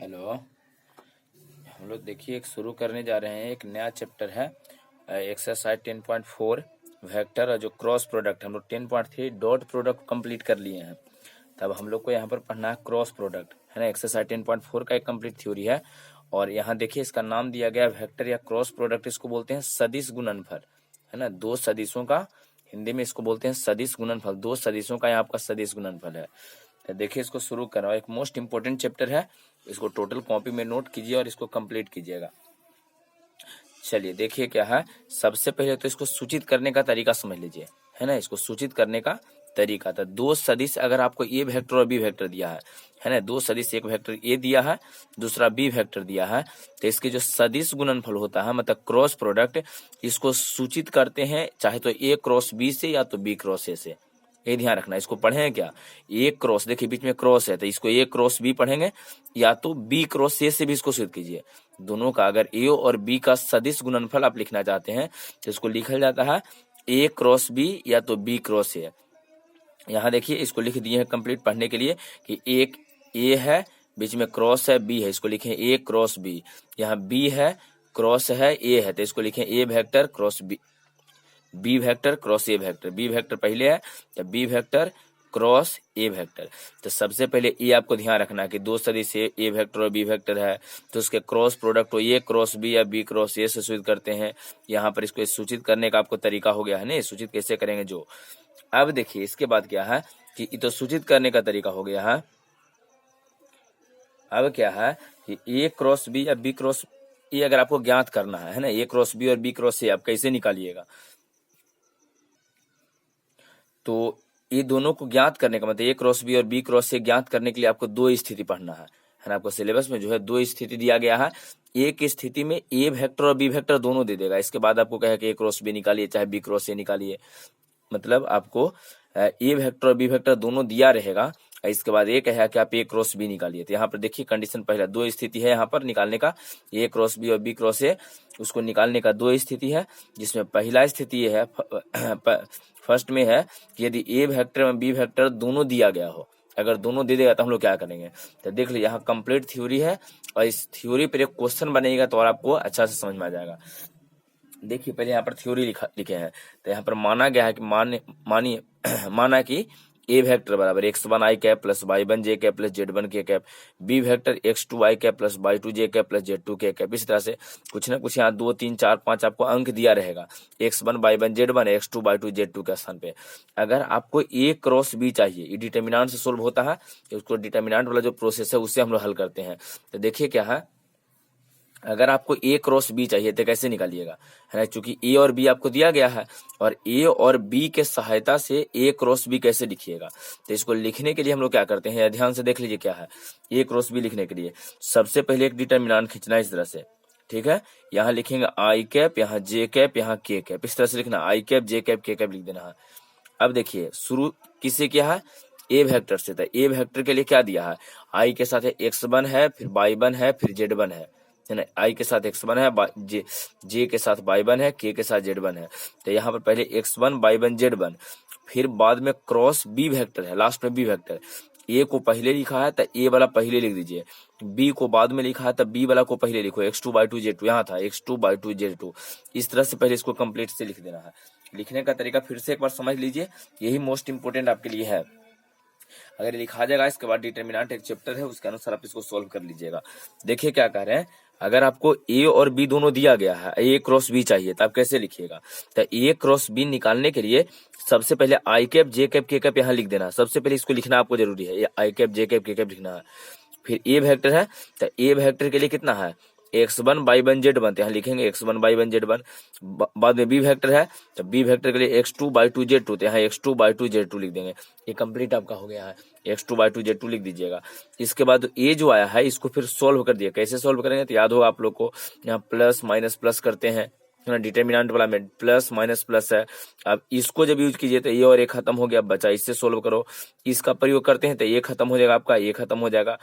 Hello. हम लोग देखिए एक शुरू करने जा रहे हैं, एक नया चैप्टर है एक्सरसाइज 10.4 वेक्टर और जो क्रॉस प्रोडक्ट। हम लोग 10.3 डॉट प्रोडक्ट कंप्लीट कर लिए हैं। तब हम लोग को यहाँ पर पढ़ना है क्रॉस प्रोडक्ट, है ना। एक्सरसाइज 10.4 का एक कंप्लीट थ्योरी है और यहाँ देखिए इसका नाम दिया गया वेक्टर या क्रॉस प्रोडक्ट। इसको बोलते हैं सदिश गुणनफल, है ना। दो सदिशों का हिंदी में इसको बोलते हैं सदिश गुणनफल। दो सदिशों का यहाँ आपका सदिश गुणनफल है। तो देखिए इसको शुरू करो। एक मोस्ट इंपोर्टेंट चैप्टर है, इसको टोटल कॉपी में नोट कीजिए और इसको कंप्लीट कीजिएगा। चलिए देखिए क्या है। सबसे पहले तो इसको सूचित करने का तरीका समझ लीजिए, है ना। इसको सूचित करने का तरीका था, दो सदिश अगर आपको ए वेक्टर और बी वेक्टर दिया है ना। दो सदिश, एक वेक्टर ए दिया है, दूसरा बी वेक्टर दिया है, तो इसके जो सदिश गुणनफल होता है मतलब क्रॉस प्रोडक्ट, इसको सूचित करते हैं चाहे तो ए क्रॉस बी से या तो बी क्रॉस ए से। ये ध्यान रखना। इसको पढ़ेंगे क्या, ए क्रॉस, देखिए बीच में क्रॉस है तो इसको ए क्रॉस बी पढ़ेंगे या तो बी क्रॉस ए से भी इसको सिद्ध कीजिए। दोनों का अगर ए और बी का सदिश गुणनफल आप लिखना चाहते हैं तो इसको लिखा जाता है ए क्रॉस बी या तो बी क्रॉस ए। यहाँ देखिए इसको लिख दिए हैं कंप्लीट पढ़ने के लिए कि एक ए है, बीच में क्रॉस है, बी है, इसको लिखें ए क्रॉस बी। यहाँ बी है, क्रॉस है, ए है, तो इसको लिखें A vector cross B, B vector cross A vector. B vector पहले है तो B vector cross A vector. तो सबसे पहले ए आपको ध्यान रखना है कि दो सदिश ए वेक्टर और बी वेक्टर है तो उसके क्रॉस प्रोडक्ट को ए क्रॉस बी या बी क्रॉस ए से सूचित करते हैं। यहाँ पर इसको सूचित करने का आपको तरीका हो गया है ना, सूचित कैसे करेंगे जो। अब देखिए इसके बाद क्या है कि ये तो सूचित करने का तरीका हो गया है। अब क्या है कि ए क्रॉस बी या बी क्रॉस ए अगर आपको ज्ञात करना है ना, ए क्रॉस बी और बी क्रॉस ए आप कैसे निकालिएगा। तो ये दोनों को ज्ञात करने का मतलब ए क्रॉस बी और बी क्रॉस से ज्ञात करने के लिए आपको दो स्थिति पढ़ना है ना। आपको सिलेबस में जो है दो स्थिति दिया गया है। एक स्थिति में ए वेक्टर और बी वेक्टर दोनों दे देगा, इसके बाद आपको कहे कि ए क्रॉस बी निकालिए चाहे बी क्रॉस ए निकालिए। मतलब आपको ए वेक्टर और बी वेक्टर दोनों दिया रहेगा, इसके बाद एक है कि आप ए क्रॉस बी निकालिए। तो यहाँ पर देखिए कंडीशन पहला, दो स्थिति है यहाँ पर निकालने का, ए क्रॉस बी और बी क्रॉस ए, उसको निकालने का दो स्थिति है। जिसमें पहला स्थिति ये है फर्स्ट में है कि यदि ए वेक्टर और बी वेक्टर दोनों दिया गया हो, अगर दोनों दे देगा तो हम लोग क्या करेंगे। तो देख लीजिए यहाँ कंप्लीट थ्योरी है और इस थ्योरी पर एक क्वेश्चन बनेगा तो और आपको अच्छा से समझ में आ जाएगा। देखिए पहले यहाँ पर थ्योरी लिखे हैं तो यहाँ पर माना गया है कि मानिए माना कि ए वेक्टर बराबर x1 i cap plus y1 j cap plus z1 k cap, B vector x2 i cap plus y2 j cap plus z2 k cap. इस तरह से कुछ ना कुछ यहाँ 2 3 4 5 आपको अंक दिया रहेगा x1 y1 z1 x2 y2 z2 के स्थान पे। अगर आपको a क्रॉस b चाहिए, ये डिटर्मिनेंट से सोल्व होता है, उसको डिटर्मिनेंट वाला जो प्रोसेस है उससे हम लोग हल करते हैं। तो देखिए क्या है, अगर आपको ए क्रॉस बी चाहिए तो कैसे निकालिएगा, है ना। चूंकि ए और बी आपको दिया गया है और ए और बी के सहायता से ए क्रॉस बी कैसे लिखिएगा। तो इसको लिखने के लिए हम लोग क्या करते हैं, ध्यान से देख लीजिए क्या है। ए क्रॉस बी लिखने के लिए सबसे पहले एक डिटर्मिनेंट खींचना है इस तरह से, ठीक है। यहाँ लिखेंगे आई कैप, यहाँ जे कैप, यहाँ के कैप, इस तरह से लिखना, आई कैप जे कैप के कैप लिख देना है। अब देखिए शुरू किससे किया है, ए वेक्टर से। तो ए वेक्टर के लिए क्या दिया है, आई के साथ x1 है, फिर y1 है, फिर z1 है ना। आई के साथ x1 है, जे के साथ y1 है, के साथ z1 है। तो यहाँ पर पहले x1 y1 z1, फिर बाद में क्रॉस बी वेक्टर है, लास्ट में बी वेक्टर। ए को पहले लिखा है तो ए वाला पहले लिख दीजिए, बी को बाद में लिखा है तो बी वाला को पहले लिखो, x2 y2 z2 यहाँ था x2 y2 z2। इस तरह से पहले इसको कंप्लीट से लिख देना है। लिखने का तरीका फिर से एक बार समझ लीजिए, यही मोस्ट इंपोर्टेंट आपके लिए है। अगर लिखा जाएगा इसके बाद डिटर्मिनेंट एक चैप्टर है उसके अनुसार आप इसको सोल्व कर लीजिएगा। देखिए क्या कह रहे हैं, अगर आपको ए और बी दोनों दिया गया है, ए क्रॉस बी चाहिए तो आप कैसे लिखिएगा। तो ए क्रॉस बी निकालने के लिए सबसे पहले आई कैप जे कैप के कैप यहाँ लिख देना। सबसे पहले इसको लिखना आपको जरूरी है, आई कैप जे कैप के कैप लिखना है। फिर ए वेक्टर है तो ए वेक्टर के लिए कितना है, x1 y1 z1, यहाँ लिखेंगे x1 y1 z1। बाद में बी वेक्टर है तो बी वेक्टर के लिए x2 y2 z2, तो यहाँ x2 y2 z2 लिख देंगे। ये कंप्लीट आपका हो गया है, x2 y2 z2 लिख दीजिएगा। इसके बाद ये जो आया है इसको फिर सोल्व कर दिया। कैसे सोल्व करेंगे तो याद होगा आप लोग को, यहाँ प्लस माइनस प्लस करते हैं ना, डिटर्मिनेंट वाला में प्लस माइनस प्लस है। अब इसको जब यूज कीजिए तो ये और ये खत्म हो गया, बचा इससे सोल्व करो। इसका प्रयोग करते हैं तो ये खत्म हो जाएगा आपका, ये खत्म हो जाएगा,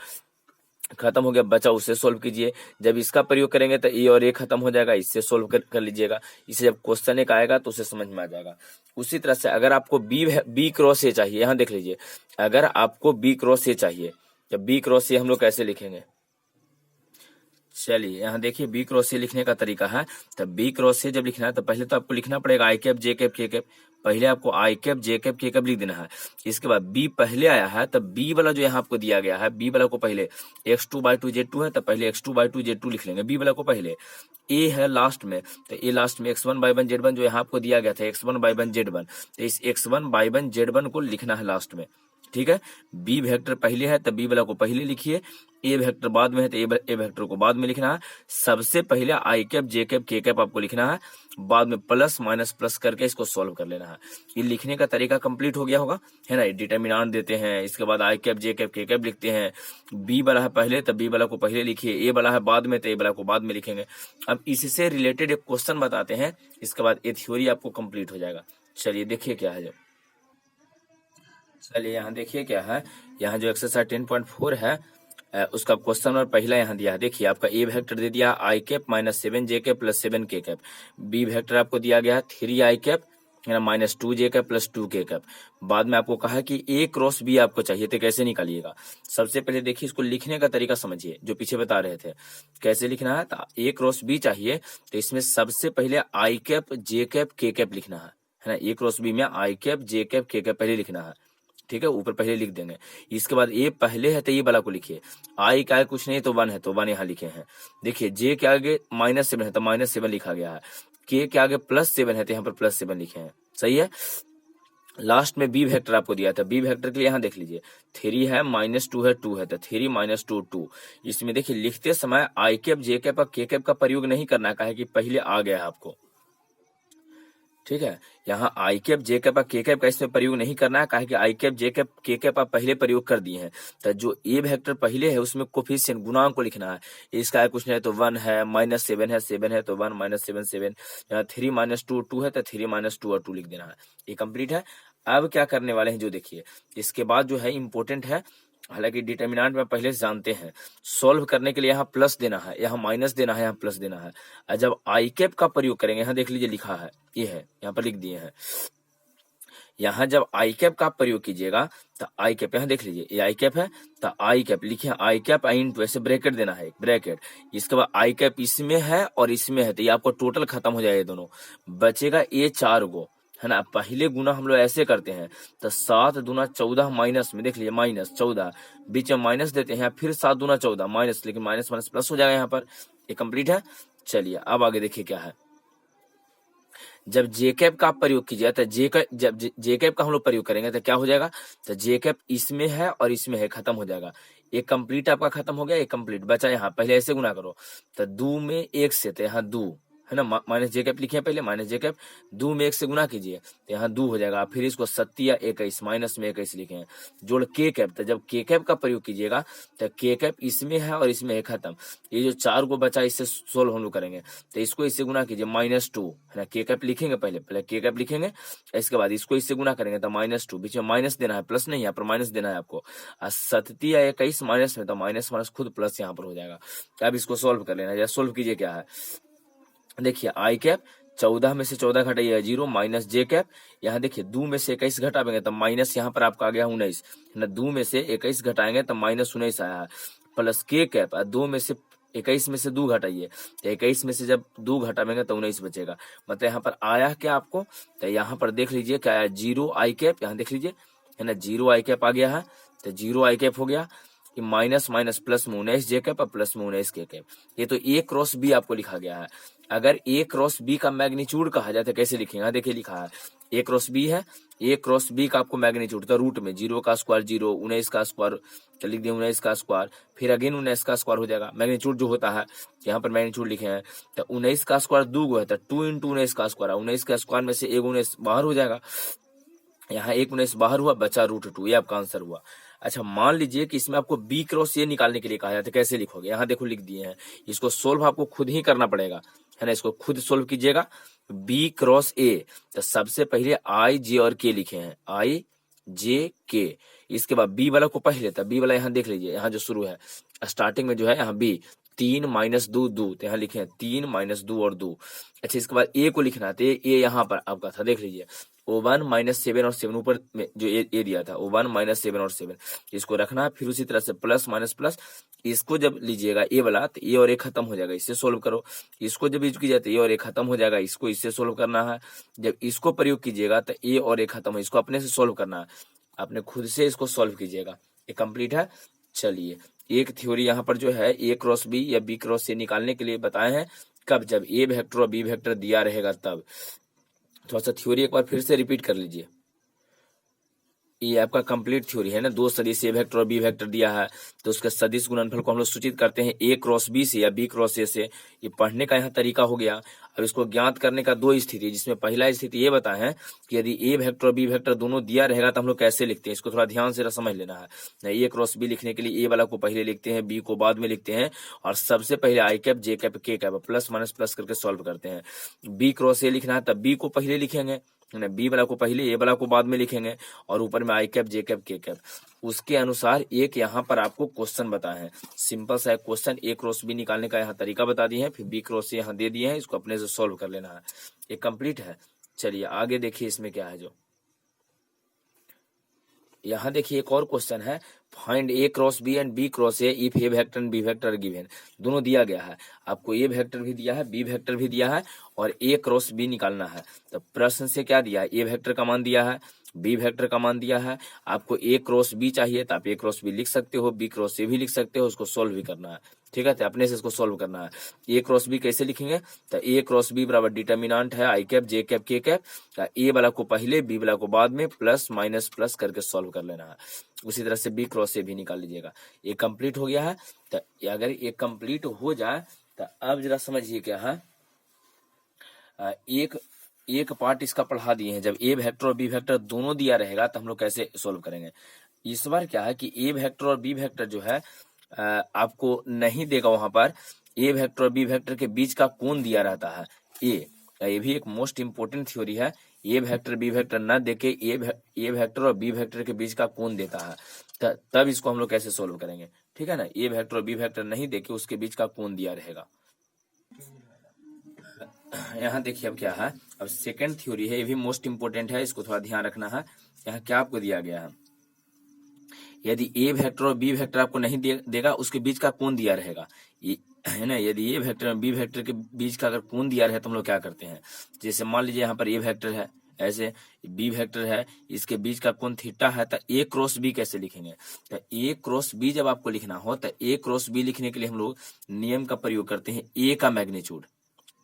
खत्म हो गया, बचा उससे सोल्व कीजिए। जब इसका प्रयोग करेंगे तो ए और ए खत्म हो जाएगा, इससे सोल्व कर लीजिएगा। इसे जब क्वेश्चन एक आएगा तो उसे समझ में आ जाएगा। उसी तरह से अगर आपको बी क्रॉस ए चाहिए, यहाँ देख लीजिए, अगर आपको बी क्रॉस ए चाहिए तो बी क्रॉस ए हम लोग कैसे लिखेंगे, चलिए यहाँ देखिए बी क्रॉस से लिखने का तरीका है। तो बी क्रॉस से जब लिखना है तो पहले तो आपको लिखना पड़ेगा आई कैप जे कैप के कैप। पहले आपको आई कैप जे कैप के कैप लिख देना है। इसके बाद बी पहले आया है तो बी वाला जो यहाँ आपको दिया गया है, बी वाला को पहले x2/2z2 है तो पहले x2/2z2 लिख लेंगे बी वाला को पहले। ए है लास्ट में तो ए लास्ट में x1/1z1 जो यहाँ आपको दिया गया था x1/1z1, तो इस x1/1z1 को लिखना है लास्ट में। ठीक है, बी वेक्टर पहले है तो बी वाला को पहले लिखिए, ए वेक्टर बाद में है तो ए वेक्टर को बाद में लिखना है। सबसे पहले आई कैप जे कैप के कैप आपको लिखना है, बाद में प्लस माइनस प्लस करके इसको सॉल्व कर लेना है। ये लिखने का तरीका कंप्लीट हो गया होगा, है ना। डिटर्मिनेंट देते हैं, इसके बाद आई कैप जे कैप के कैप लिखते हैं। बी वाला है पहले तो बी वाला को पहले लिखिए, ए वाला है बाद में तो ए वाला को बाद में लिखेंगे। अब इससे रिलेटेड एक क्वेश्चन बताते हैं, इसके बाद ये थ्योरी आपको कंप्लीट हो जाएगा। चलिए देखिए क्या है। जब चलिए यहाँ देखिए क्या है, यहाँ जो एक्सरसाइज 10.4 है उसका क्वेश्चन नंबर पहला यहाँ दिया है। देखिए आपका ए वेक्टर दे दिया आई कैप -7 जे कैप प्लस 7 के कैप। बी वेक्टर आपको दिया गया है 3 आई कैप -2 जे कैप प्लस 2 के कैप। बाद में आपको कहा कि ए क्रॉस बी आपको चाहिए तो कैसे निकालिएगा। सबसे पहले देखिए इसको लिखने का तरीका समझिए, जो पीछे बता रहे थे कैसे लिखना है। तो ए क्रॉस बी चाहिए तो इसमें सबसे पहले आई कैप जे कैप के कैप लिखना है ना। ए क्रॉस बी में आई कैप जे कैप के कैप पहले लिखना है। ठीक है, ऊपर पहले लिख देंगे। इसके बाद ए पहले है तो ये वाला को लिखिए, आई का कुछ नहीं तो 1 है तो 1 यहाँ लिखे हैं। देखिए जे के आगे -7 है तो -7 लिखा गया है, के आगे +7 है तो यहाँ पर +7 लिखे हैं। सही है। लास्ट में बी वेक्टर आपको दिया था, बी वेक्टर के लिए यहाँ देख लीजिए 3 है -2 है 2 है तो 3 -2 2। इसमें देखिए लिखते समय आई कैप जे कैप और के कैप का प्रयोग नहीं करना है, काहे कि पहले आ गया है आपको। ठीक है, यहाँ आई कैप जे कैप के कैप का इसमें प्रयोग नहीं करना है, काहे कि आई कैप जे कैप के कैप आप पहले प्रयोग कर दिए हैं। तो जो ए वेक्टर पहले है उसमें कोफिशिएंट गुणांक को लिखना है। इसका कुछ नहीं है तो 1 है, -7 है 7 है तो 1 -7 7। यहाँ 3 -2 2 है तो 3 -2 और 2 लिख देना है। ये कंप्लीट है। अब क्या करने वाले हैं जो देखिए, इसके बाद जो है इम्पोर्टेंट है, हालांकि डिटर्मिनेंट में पहले से जानते हैं। सॉल्व करने के लिए यहाँ प्लस देना है, यहाँ माइनस देना है, यहाँ प्लस देना है। और जब आई कैप का प्रयोग करेंगे, यहाँ देख लीजिए लिखा है, ये है यहाँ पर लिख दिए हैं। यहाँ जब आई कैप का प्रयोग कीजिएगा तो आई कैप यहाँ देख लीजिए, ये आई कैप है तो आई कैप लिखिए, आई कैप इंटू ऐसे ब्रैकेट देना है, ब्रैकेट। इसके बाद आई कैप इसमें है और इसमें है तो ये आपको टोटल खत्म हो जाएगा, दोनों बचेगा ये 4 गो, है ना। पहले गुना हम लोग ऐसे करते हैं तो 7 दूना 14 माइनस में देख लीजिए -14, बीच में माइनस देते हैं, फिर 7 दूना 14 माइनस, लेकिन माइनस माइनस प्लस हो जाएगा यहाँ पर। ये कंप्लीट है। चलिए अब आगे देखिए क्या है। जब जे कैप का प्रयोग कीजिए तो जब जे कैप का हम लोग प्रयोग करेंगे तो क्या हो जाएगा, तो जे कैप इसमें है और इसमें है, खत्म हो जाएगा। एक कंप्लीट आपका खत्म हो गया, एक कंप्लीट बचा। यहाँ पहले ऐसे गुना करो तो 2 में 1 से तो यहाँ 2 है ना, माइनस जे कैप लिखे पहले, माइनस जे कैप 2 में 1 से गुना कीजिए तो यहाँ 2 हो जाएगा। फिर इसको 7 या 21 माइनस में 21 लिखे हैं, जोड़ के कैप। तो जब के कैप का प्रयोग कीजिएगा तो के कैप इसमें है और इसमें है, खत्म। ये जो 4 को बचा इससे सोल्व हम लोग करेंगे तो इसको इससे गुना कीजिए -2 है ना। के कैप लिखेंगे पहले के कैप लिखेंगे, इसके बाद इसको इससे गुना करेंगे तो -2, बीच में माइनस देना है, प्लस नहीं, यहाँ पर माइनस देना है आपको। 7 या 21 माइनस में तो माइनस माइनस खुद प्लस यहाँ पर हो जाएगा। अब इसको सोल्व कर लेना है। सोल्व कीजिए क्या है, देखिए आई कैप 14 में से 14 घटाइए 0 माइनस जे कैप। यहाँ देखिए 2 में से 21 घटाएंगे तो माइनस यहाँ पर आपका आ गया 19 है ना। 2 में से 21 घटाएंगे तो -19 आया है, प्लस के कैप 2 में से 21 में से 2 घटाइए तो 21 में से जब 2 घटाएंगे तो 19 बचेगा। मतलब यहाँ पर आया क्या आपको, तो यहाँ पर देख लीजिए क्या आया, 0 आई कैप। यहाँ देख लीजिए है ना, 0 आई कैप आ गया है तो 0 आई कैप हो गया। माइनस माइनस प्लस में 19 जे कैप और प्लस में 19 के कैप। ये तो ए क्रॉस बी आपको लिखा गया है। अगर ए क्रॉस बी का मैग्नीट्यूड कहा जाए तो कैसे लिखेंगे, देखिए लिखा है ए क्रॉस बी है, ए क्रॉस बी का आपको मैग्नीट्यूड तो रूट में 0 का स्क्वायर 0, 19 का स्क्वायर तो लिख दिए 19 का स्क्वायर, फिर अगेन 19 का स्क्वायर हो जाएगा। मैग्नीट्यूड जो होता है यहाँ पर मैग्नीट्यूड लिखे हैं तो 19 का स्क्वायर 2 गो है तो 2 × 19 का स्क्वायर, 19 का स्क्वायर में से 1 19 बाहर हो जाएगा। यहाँ 1 19 बाहर हुआ, बचा √2, ये आपका आंसर हुआ। अच्छा मान लीजिए कि इसमें आपको बी क्रॉस ए निकालने के लिए कहा जाता है, कैसे लिखोगे, यहाँ देखो लिख दिए हैं। इसको सोल्व आपको खुद ही करना पड़ेगा, है ना। इसको खुद सोल्व कीजिएगा। बी क्रॉस ए तो सबसे पहले आई जे और के लिखे हैं, आई जे के। इसके बाद बी वाला को पहले, तो बी वाला यहाँ देख लीजिए, यहाँ जो शुरू है स्टार्टिंग में जो है यहाँ बी, 3 माइनस 2 2, तो यहाँ लिखे हैं 3 माइनस 2 और 2। अच्छा, इसके बाद ए को लिखना है, तो ए यहाँ पर आपका था, देख लीजिए O1 माइनस 7 और 7 ऊपर में जो ए दिया था O1 माइनस 7 और 7, इसको रखना है। फिर उसी तरह से प्लस माइनस प्लस, इसको जब लीजिएगा ए वाला तो ए और ए खत्म हो जाएगा, इससे सोल्व करो। इसको जब यूज कीजिए तो ए और ए खत्म हो जाएगा, इसको इससे सोल्व करना है। जब इसको प्रयोग कीजिएगा तो ए और ए खत्म हो, इसको अपने से सोल्व करना है, अपने खुद से इसको सोल्व कीजिएगा। ये कंप्लीट है। चलिए, एक थ्योरी यहाँ पर जो है ए क्रॉस बी या बी क्रॉस ए निकालने के लिए बताए हैं, कब? जब ए वेक्टर और बी वेक्टर दिया रहेगा तब। थोड़ा सा थ्योरी एक बार फिर से रिपीट कर लीजिए। ये आपका कंप्लीट थ्योरी है ना, दो सदिश ए वेक्टर और बी वेक्टर दिया है, तो उसके सदिश गुणनफल को हम लोग सूचित करते हैं ए क्रॉस बी से या बी क्रॉस ए से। ये पढ़ने का यहाँ तरीका हो गया। अब इसको ज्ञात करने का दो स्थिति, जिसमें पहला स्थिति ये बताए हैं कि यदि ए वेक्टर और बी वेक्टर दोनों दिया रहेगा तो हम लोग कैसे लिखते हैं, इसको थोड़ा ध्यान से समझ लेना है। ए क्रॉस बी लिखने के लिए ए वाला को पहले लिखते हैं, बी को बाद में लिखते हैं, और सबसे पहले आई कैप जे कैप के कैप प्लस माइनस प्लस करके सॉल्व करते हैं। बी क्रॉस ए लिखना है तब बी को पहले लिखेंगे, बी वाला को पहले ए वाला को बाद में लिखेंगे, और ऊपर में आई कैप जे कैप के कैप। उसके अनुसार एक यहाँ पर आपको क्वेश्चन बताए हैं, सिंपल सा क्वेश्चन, ए क्रॉस बी निकालने का यहाँ तरीका बता दिए हैं, फिर बी क्रॉस ए यहाँ दे दिए हैं, इसको अपने से सॉल्व कर लेना है। ये कंप्लीट है। चलिए आगे देखिए इसमें क्या है। जो यहाँ देखिए एक और क्वेश्चन है, find A cross B and B cross A if A vector and B vector given. दोनों दिया गया है, आपको ए वेक्टर भी दिया है, बी वेक्टर भी दिया है, और ए क्रॉस बी निकालना है। तो प्रश्न से क्या दिया है, ए वेक्टर का मान दिया है, बी वेक्टर का मान दिया है, आपको ए क्रॉस बी चाहिए तो आप ए क्रॉस बी लिख सकते हो, बी क्रॉस ए भी लिख सकते हो, उसको सोल्व भी करना है। ठीक है, तो अपने से इसको सोल्व करना है। ए क्रॉस बी कैसे लिखेंगे, तो ए क्रॉस बी बराबर डिटर्मिनेंट है आई कैप जे कैप के कैप, ए वाला को पहले बी वाला को बाद में प्लस माइनस प्लस करके सोल्व कर लेना है। उसी तरह से बी क्रॉस ए भी निकाल लीजिएगा। ये कंप्लीट हो गया है। तो अगर ये कंप्लीट हो जाए तो अब जरा समझिए क्या है, एक पार्ट इसका पढ़ा दिए हैं, जब ए वेक्टर और बी वेक्टर दोनों दिया रहेगा तो हम लोग कैसे सोल्व करेंगे। इस बार क्या है कि ए वेक्टर और बी वेक्टर जो है आपको नहीं देगा, वहां पर ए वेक्टर और बी वेक्टर के बीच का कोण दिया रहता है ए। ये भी एक मोस्ट इंपोर्टेंट थ्योरी है, ए वेक्टर बी वेक्टर न देके ए वेक्टर और बी वेक्टर के बीच का कोण देता है, तब इसको हम लोग कैसे सोल्व करेंगे। ठीक है ना, ए वेक्टर और बी वेक्टर नहीं देके उसके बीच का कोण दिया रहेगा। यहाँ देखिए अब क्या है, अब सेकंड थ्योरी है, ये भी मोस्ट इंपोर्टेंट है, इसको थोड़ा ध्यान रखना है। यहाँ क्या आपको दिया गया है, यदि ए वेक्टर और बी वेक्टर आपको नहीं देगा, उसके बीच का कोण दिया रहेगा, है ना। यदि ए वेक्टर और बी वेक्टर के बीच का अगर कोण दिया रहे तो हम लोग क्या करते हैं, जैसे मान लीजिए यहाँ पर ए वेक्टर है, ऐसे बी वेक्टर है, इसके बीच का कोण थीटा है, तो ए क्रॉस बी कैसे लिखेंगे। तो ए क्रॉस बी जब आपको लिखना हो तो ए क्रॉस बी लिखने के लिए हम लोग नियम का प्रयोग करते हैं, ए का मैग्नीट्यूड।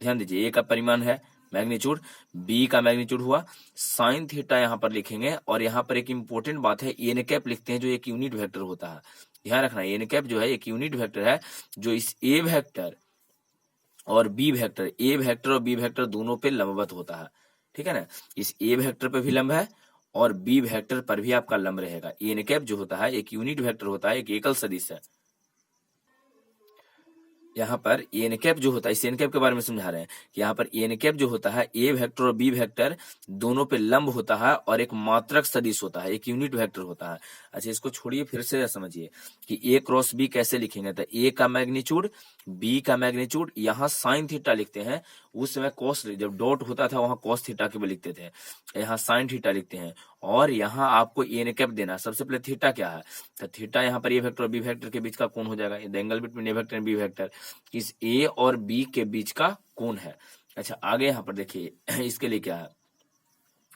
ध्यान दीजिए, ए का परिमाण है मैग्नीट्यूड, बी का मैग्नीट्यूड हुआ साइन थीटा, यहाँ पर लिखेंगे। और यहाँ पर एक इंपॉर्टेंट बात है, एन कैप लिखते हैं जो एक यूनिट वेक्टर होता है। ध्यान रखना, एन कैप जो है एक यूनिट वेक्टर है, जो इस ए वेक्टर और बी वेक्टर, ए वेक्टर और बी वेक्टर दोनों पे लंबवत होता है। ठीक है ना, इस ए वेक्टर पे भी लंब है और बी वेक्टर पर भी आपका लंब रहेगा। एन कैप जो होता है एक यूनिट वेक्टर होता है, एक एकल सदिश है। यहाँ पर एन कैप जो होता है, इस एन कैप के बारे में समझा रहे हैं कि यहाँ पर एन कैप जो होता है ए वेक्टर और बी वेक्टर दोनों पे लंब होता है और एक मात्रक सदिश होता है, एक यूनिट वेक्टर होता है। अच्छा, इसको छोड़िए, फिर से समझिए कि ए क्रॉस बी कैसे लिखेंगे। तो ए का मैग्नीट्यूड, बी का मैग्नीट्यूड, यहाँ साइन थीटा लिखते हैं, उस समय कॉस, जब डॉट होता था वहां कॉस थीटा के भी लिखते थे, यहाँ साइन थीटा लिखते हैं। और यहाँ आपको एन कैप देना है। सबसे पहले थीटा क्या है, तो थीटा यहाँ पर ए वेक्टर और बी वेक्टर के बीच का कोण हो जाएगा, the angle between A vector and B vector, इस ए और बी के बीच का कोण है। अच्छा, आगे यहाँ पर देखिए इसके लिए क्या है,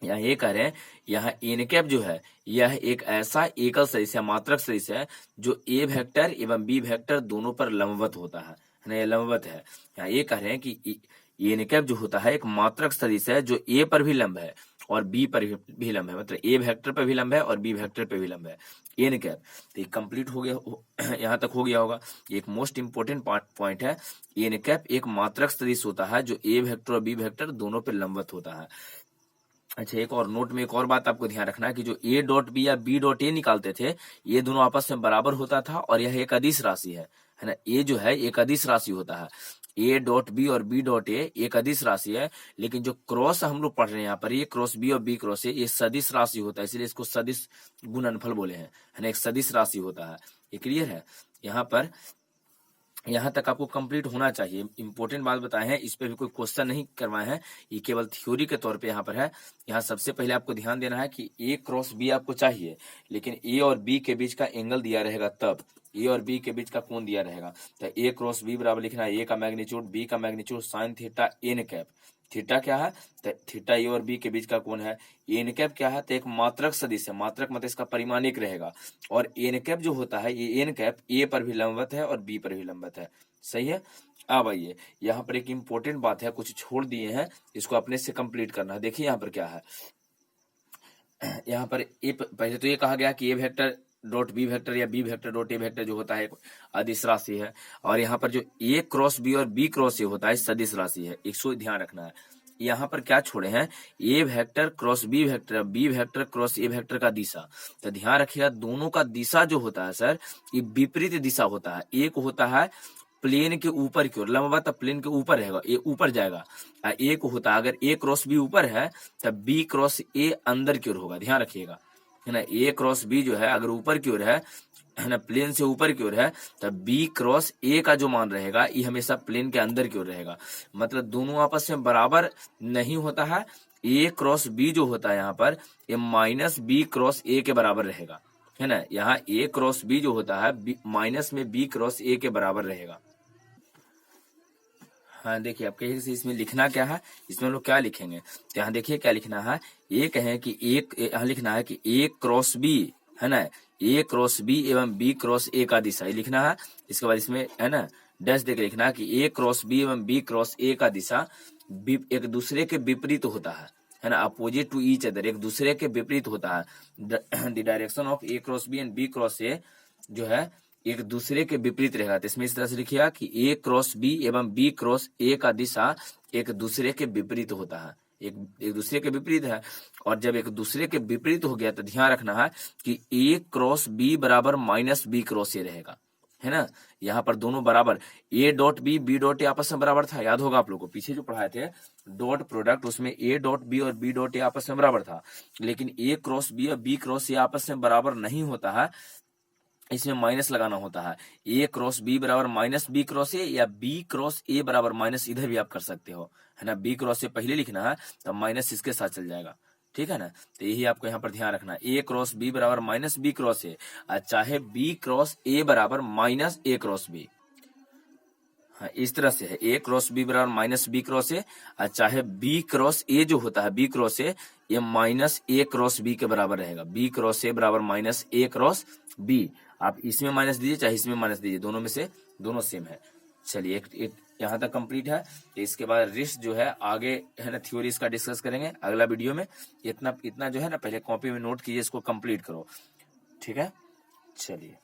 यहाँ ये कह रहे हैं, यहाँ एन कैप जो है यह एक ऐसा एकल सदिश है, मात्रक सदिश है, जो ए वेक्टर एवं बी वेक्टर दोनों पर लंबवत होता है ना, ये लंबवत है। यहाँ ये कह रहे हैं कि एन कैप जो होता है एक मात्रक सदिश है, जो ए पर भी लंब है और बी पर भी लंब है, मतलब ए वेक्टर पर भी लंब है और बी वेक्टर पर भी लंब है, एन कैप। तो ये कंप्लीट हो गया, यहाँ तक हो गया होगा। एक मोस्ट इंपोर्टेंट पॉइंट है, एन कैप एक मात्रक सदिश होता है जो ए वेक्टर और बी वेक्टर दोनों पर लंबवत होता है। अच्छा, एक और नोट में एक और बात आपको ध्यान रखना है कि जो ए डॉट बी या बी डॉट ए निकालते थे, ये दोनों आपस में बराबर होता था और यह एक अदिश राशि है ना। ए जो है एक अदिश राशि होता है, ए डॉट बी और बी डॉट ए एक अदिश राशि है, लेकिन जो क्रॉस हम लोग पढ़ रहे हैं यहाँ पर, ये क्रॉस बी और बी क्रॉस ए, ये सदिश राशि होता है, इसलिए इसको सदिश गुणनफल बोले हैं, है ना, एक सदिश राशि होता है। ये क्लियर है। यहाँ पर यहाँ तक आपको कंप्लीट होना चाहिए। इंपॉर्टेंट बात बताए हैं, इस पे भी कोई क्वेश्चन नहीं करवाए हैं, ये केवल थ्योरी के तौर पे यहाँ पर है। यहाँ सबसे पहले आपको ध्यान देना है कि ए क्रॉस बी आपको चाहिए, लेकिन ए और बी के बीच का एंगल दिया रहेगा, तब ए और बी के बीच का कोण दिया रहेगा। तो ए क्रॉस बी बराबर लिखना है ए का मैग्नीट्यूड बी का magnitude sine theta N cap. Theta क्या है? तो थीटा ए और बी के बीच का कोण है। एन कैप क्या है? तो एक मात्रक सदिश है, मात्रक मतलब इसका परिमाणिक रहेगा। और एन कैप जो होता है, ये एन कैप ए पर भी लंबवत है और बी पर भी लंबवत है। सही है। अब आइए, यहाँ पर एक इंपॉर्टेंट बात है, कुछ छोड़ दिए हैं, इसको अपने से कंप्लीट करना है। देखिए यहाँ पर क्या है, यहाँ पर पहले तो ये कहा गया कि A vector dot B vector या B vector dot A vector जो होता है अदिश राशि है, और यहाँ पर जो ए क्रॉस बी और बी क्रॉस ए होता है सदिश राशि है। इसको ध्यान रखना है। यहाँ पर क्या छोड़े हैं, A vector cross B vector, B vector cross A vector का दिशा। तो ध्यान रखिएगा, दोनों का दिशा जो होता है सर, ये विपरीत दिशा होता है। एक होता है प्लेन के ऊपर की ओर, लंबवत प्लेन के ऊपर रहेगा, ये ऊपर जाएगा। ए को होता है, अगर ए क्रॉस बी ऊपर है तब बी क्रॉस ए अंदर की ओर होगा। ध्यान रखिएगा, है ना। ए क्रॉस बी जो है अगर ऊपर की ओर है ना, प्लेन से ऊपर की ओर है, तब बी क्रॉस ए का जो मान रहेगा ये हमेशा प्लेन के अंदर की ओर रहेगा। मतलब दोनों आपस में बराबर नहीं होता है। ए क्रॉस बी जो होता है यहाँ पर, ये माइनस बी क्रॉस ए के बराबर रहेगा, है ना। यहाँ ए क्रॉस बी जो होता है माइनस में बी क्रॉस ए के बराबर रहेगा। हाँ देखिए, आप कहिए इसमें लिखना क्या है, इसमें लोग क्या लिखेंगे, तो यहाँ देखिए क्या लिखना है। ये कहें कि एक, यहाँ लिखना है कि ए क्रॉस बी, है ना, ए क्रॉस बी एवं बी क्रॉस ए का दिशा, ये लिखना है। इसके बाद इसमें है ना डैश देकर लिखना है कि ए क्रॉस बी एवं बी क्रॉस ए का दिशा एक दूसरे के विपरीत होता है ना, अपोजिट टू ईच अदर, एक दूसरे के विपरीत होता है। The direction of A cross B and B cross A जो है एक दूसरे के विपरीत रहेगा। तो इसमें इस तरह से लिखिएगा कि ए क्रॉस बी एवं बी क्रॉस ए का दिशा एक दूसरे के विपरीत होता है, एक दूसरे के विपरीत है। और जब एक दूसरे के विपरीत हो गया तो ध्यान रखना है कि ए क्रॉस बी बराबर माइनस बी क्रॉस ए रहेगा, है ना। यहाँ पर दोनों बराबर, A dot B dot A आपस में बराबर था, याद होगा आप लोगों को पीछे जो पढ़ाए थे डॉट प्रोडक्ट, उसमें ए डॉट बी और बी डॉट ए आपस में बराबर था। लेकिन ए क्रॉस बी और बी क्रॉस ए आपस में बराबर नहीं होता है, इसमें माइनस लगाना होता है। ए क्रॉस बी बराबर माइनस बी क्रॉस ए, या बी क्रॉस ए बराबर माइनस, इधर भी आप कर सकते हो, है ना। बी क्रॉस ए पहले लिखना है, तो माइनस इसके साथ चल जाएगा, ठीक है ना। तो यही आपको यहाँ पर ध्यान रखना है, ए क्रॉस बी बराबर माइनस बी क्रॉस ए, चाहे बी क्रॉस ए बराबर माइनस ए क्रॉस बी। हाँ, इस तरह से है, ए क्रॉस बी बराबर माइनस बी क्रॉस ए, और चाहे बी क्रॉस ए जो होता है बी क्रॉस ए, ये माइनस ए क्रॉस बी के बराबर रहेगा। बी क्रॉस ए बराबर माइनस ए क्रॉस बी, आप इसमें माइनस दीजिए चाहे इसमें माइनस दीजिए, दोनों में से दोनों सेम है। चलिए, एक यहाँ तक कंप्लीट है। इसके बाद रिस्ट जो है आगे है ना थ्योरी इसका डिस्कस करेंगे अगला वीडियो में। इतना जो है ना पहले कॉपी में नोट कीजिए, इसको कंप्लीट करो, ठीक है। चलिए।